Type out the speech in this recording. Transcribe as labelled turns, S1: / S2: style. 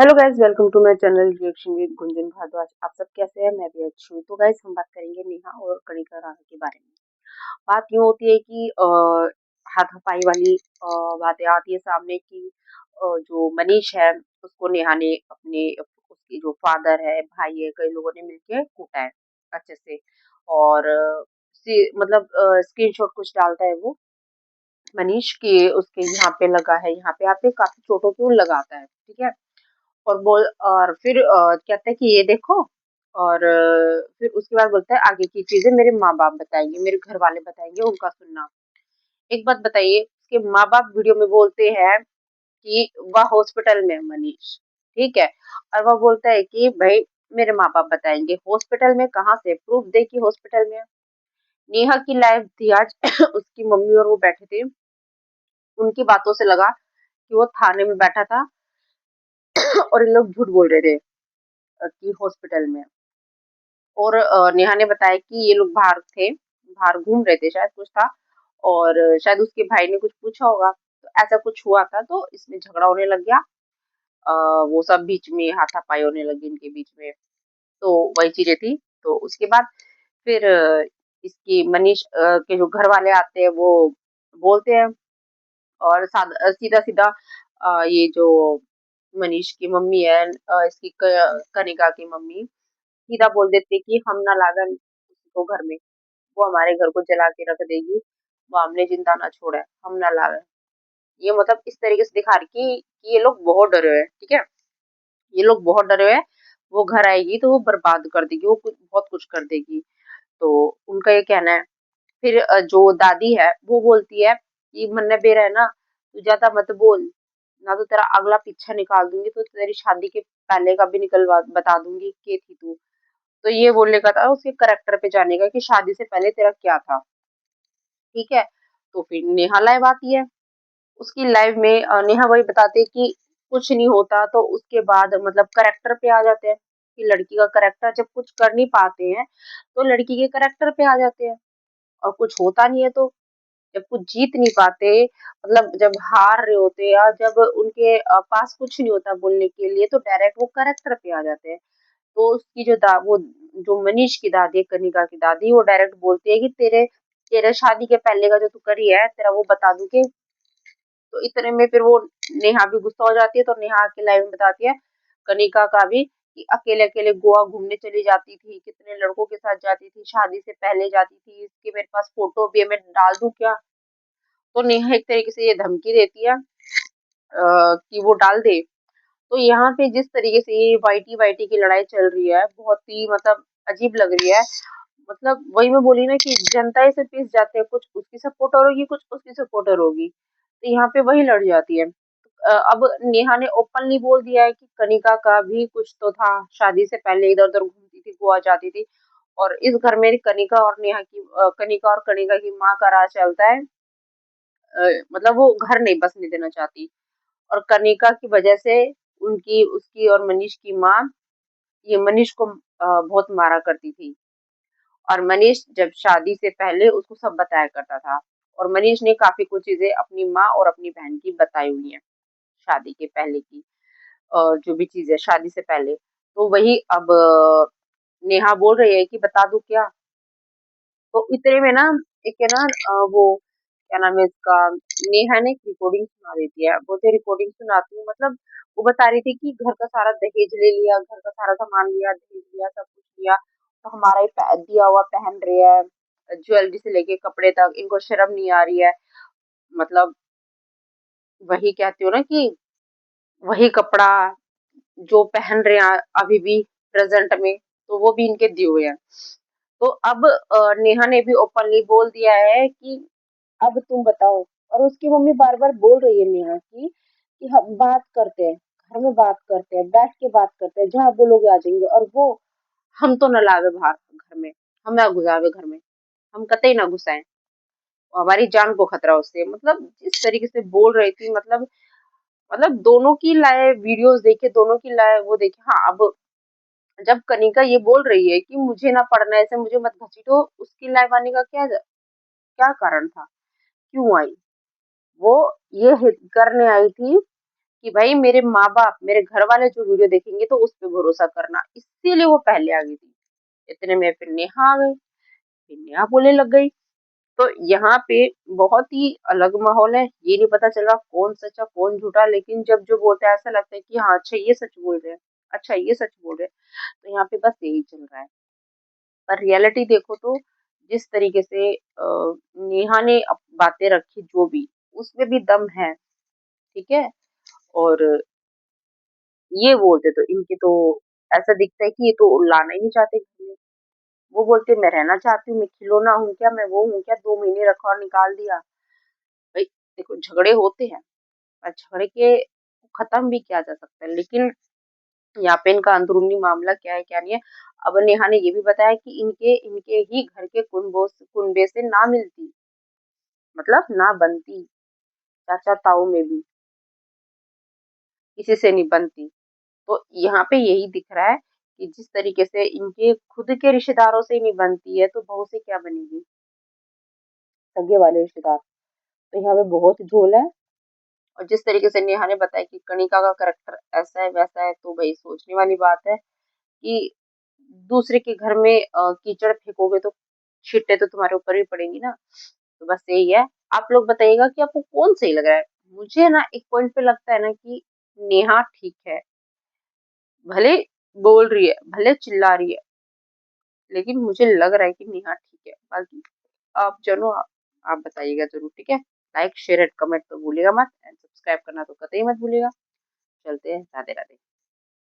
S1: Hello guys, welcome to my channel reaction with Gunjan Bhardwaj. आप सब कैसे हैं? मैं भी अच्छी हूँ। तो गाइस, हम बात करेंगे नेहा और कनिका राणा के बारे में। बात यूँ होती है कि हाथापाई वाली बातें आती है सामने कि जो मनीष है उसको नेहा ने अपने उसके जो फादर है, भाई है, कई लोगों ने मिलके कूटा है अच्छे से। और मतलब स्क्रीनशॉट कुछ डालता है वो मनीष के उसके यहाँ पे लगा है, यहाँ पे काफी चोटों क्यों लगाता है, ठीक है। और फिर कहता है कि ये देखो। और फिर उसके बाद बोलता है आगे की चीजें मेरे माँ बाप बताएंगे, मेरे घर वाले बताएंगे, उनका सुनना। एक बात बताइए, उसके माँ बाप वीडियो में बोलते हैं कि वह हॉस्पिटल में है मनीष, ठीक है। और वह बोलता है कि भाई मेरे माँ बाप बताएंगे। हॉस्पिटल में कहाँ से प्रूफ दे कि हॉस्पिटल में है। नेहा की लाइफ थी आज उसकी मम्मी और वो बैठे थे। उनकी बातों से लगा कि वो थाने में बैठा था और इन लोग झूठ बोल रहे थे कि हॉस्पिटल में है। और नेहा ने बताया कि ये लोग बाहर थे, बाहर घूम रहे थे, शायद कुछ था। और शायद उसके भाई ने कुछ पूछा होगा, तो ऐसा कुछ हुआ था, तो इसमें झगड़ा होने लग गया। वो सब बीच में हाथापाई होने लगी इनके बीच में। तो वही चीजें थी। तो उसके बाद फिर इसकी मनीष के जो घर वाले आते हैं वो बोलते हैं। और सीधा सीधा ये जो मनीष की मम्मी है, इसकी कनिका की मम्मी, सीधा बोल देते कि हम ना लागन उसको घर में, वो हमारे घर को जला के रख देगी, वो हमने जिंदा ना छोड़ा है, हम ना लागन। ये मतलब इस तरीके से दिखा रही कि ये लोग बहुत डरे हुए हैं, ठीक है। ये लोग बहुत डरे हुए हैं। वो घर आएगी तो वो बर्बाद कर देगी, वो कुछ बहुत कुछ कर देगी। तो उनका ये कहना है। फिर जो दादी है वो बोलती है कि मन्ने बेरा है ना, तू ज्यादा मत बोल, ना तो तेरा अगला पीछा निकाल दूंगी, तो तेरी शादी के पहले का भी निकलवा बता दूंगी के थी तू। तो ये बोलने का था उसके करेक्टर पे जाने का कि शादी से पहले तेरा क्या था, ठीक है। तो फिर नेहा लाइव आती है। उसकी लाइव में नेहा वही बताते हैं कि कुछ नहीं होता, तो उसके बाद मतलब करेक्टर पे आ जाते हैं कि लड़की का करेक्टर जब कुछ कर नहीं पाते हैं तो लड़की के करेक्टर पे आ जाते हैं। और कुछ होता नहीं है तो जब कुछ जीत नहीं पाते, मतलब जब हार रहे होते या जब उनके पास कुछ नहीं होता बोलने के लिए, तो डायरेक्ट वो करेक्टर पे आ जाते हैं। तो उसकी जो दा वो जो मनीष की दादी है, कनिका की दादी, वो डायरेक्ट बोलती है कि तेरे तेरे शादी के पहले का जो तू करी है तेरा वो बता दूं कि। तो इतने में फिर वो नेहा भी गुस्सा हो जाती है। तो नेहा के लाइव में बताती है कनिका का भी कि अकेले अकेले गोवा घूमने चली जाती थी, कितने लड़कों के साथ जाती थी, शादी से पहले जाती थी, इसके मेरे पास फोटो भी है, मैं डाल दूं क्या। तो नेहा एक तरीके से ये धमकी देती है कि वो डाल दे। तो यहाँ पे जिस तरीके से ये वाईटी वाईटी की लड़ाई चल रही है, बहुत ही मतलब अजीब लग रही है। मतलब वही मैं बोली ना कि जनता से पिस जाते हैं, कुछ उसकी सपोर्टर होगी, कुछ उसकी सपोर्टर होगी, तो यहाँ पे वही लड़ जाती है। अब नेहा ने ओपनली बोल दिया है कि कनिका का भी कुछ तो था, शादी से पहले इधर उधर घूमती थी, गोवा जाती थी। और इस घर में कनिका और नेहा की कनिका और कनिका की माँ का राज चलता है। मतलब वो घर नहीं बसने देना चाहती। और कनिका की वजह से उनकी उसकी और मनीष की माँ ये मनीष को बहुत मारा करती थी। और मनीष जब शादी से पहले उसको सब बताया करता था। और मनीष ने काफी कुछ चीजें अपनी माँ और अपनी बहन की बताई हुई हैं शादी के पहले की। जो भी चीज है शादी से पहले, तो वही अब नेहा बोल रही है कि बता दूं क्या। तो इतने में ना एक है ना वो क्या नाम है इसका, नेहा ने एक रिकॉर्डिंग सुना देती है। बोलते रिकॉर्डिंग सुनाती हूँ, मतलब वो बता रही थी कि घर का सारा दहेज ले लिया, घर का सारा सामान लिया, दहेज लिया, सब कुछ लिया, तो हमारा ही दिया हुआ पहन रहे हैं, ज्वेलरी से लेके कपड़े तक, इनको शर्म नहीं आ रही है। मतलब वही कहती हूँ ना कि वही कपड़ा जो पहन रहे हैं अभी भी प्रेजेंट में, तो वो भी इनके दिए हुए हैं। तो अब नेहा ने भी ओपनली बोल दिया है कि अब तुम बताओ। और उसकी मम्मी बार बार बोल रही है नेहा की कि हम बात करते हैं, घर में बात करते हैं, बैठ के बात करते हैं, जहाँ बोलोगे आ जाएंगे। और वो हम तो न लावे बाहर घर में, हम ना घुसावे घर में, हम कतई ना घुसाएं, हमारी जान को खतरा उससे। मतलब जिस तरीके से बोल रही थी, मतलब दोनों की लाए वीडियोस देखे, दोनों की लाए वो देखे। हाँ, अब जब कनिका ये बोल रही है कि मुझे ना पढ़ना है, ऐसे मुझे मत घसीटो, उसकी लाइव आने का क्या क्या कारण था, क्यों आई वो। ये करने आई थी कि भाई मेरे माँ-बाप, मेरे घर वाले जो वीडियो देखेंगे तो उस पे भरोसा करना, इसीलिए वो पहले आ गई थी। इतने में फिर नेहा आ गई, फिर नेहा बोलने लग गई। तो यहाँ पे बहुत ही अलग माहौल है, ये नहीं पता चल रहा कौन सच्चा कौन झूठा, लेकिन जब जो बोलते हैं ऐसा लगता है कि हाँ अच्छा ये सच बोल रहे हैं, अच्छा ये सच बोल रहे हैं। तो यहाँ पे बस यही चल रहा है। पर रियलिटी देखो तो जिस तरीके से नेहा ने बातें रखी जो भी, उसमें भी दम है, ठीक है। और ये बोलते तो इनके तो ऐसा दिखता है कि ये तो लाना ही नहीं चाहते घर में। वो बोलते मैं रहना चाहती हूँ, मैं खिलौना हूँ क्या, मैं वो हूँ क्या, 2 महीने रखा और निकाल दिया। भाई देखो झगड़े होते हैं, और झगड़े के खत्म भी किया जा सकता है, लेकिन यहाँ पे इनका अंदरूनी मामला क्या है क्या नहीं है। अब नेहा ने ये भी बताया कि इनके इनके ही घर के कुनबे से ना मिलती, मतलब ना बनती, चाचा ताऊ में भी किसी से नहीं बनती। तो यहाँ पे यही दिख रहा है कि जिस तरीके से इनके खुद के रिश्तेदारों से ही नहीं बनती है, तो बहू से क्या बनेगी, सगे वाले रिश्तेदार। तो यहाँ पे बहुत झोल है। और जिस तरीके से नेहा ने बताया कि कणिका का करैक्टर ऐसा है वैसा है, तो भाई सोचने वाली बात है कि दूसरे के घर में कीचड़ फेंकोगे तो छींटे तो तुम्हारे ऊपर भी पड़ेंगी ना। तो बस यही है। आप लोग बताइएगा कि आपको कौन सही लग रहा है। मुझे ना एक पॉइंट पे लगता है ना कि नेहा ठीक है, भले बोल रही है, भले चिल्ला रही है, लेकिन मुझे लग रहा है कि नेहा ठीक है। बाकी आप चलो आप बताइएगा जरूर, ठीक है। लाइक शेयर एंड कमेंट तो भूलिएगा मत, एंड सब्सक्राइब करना तो कतई मत भूलिएगा। चलते हैं, राधे राधे।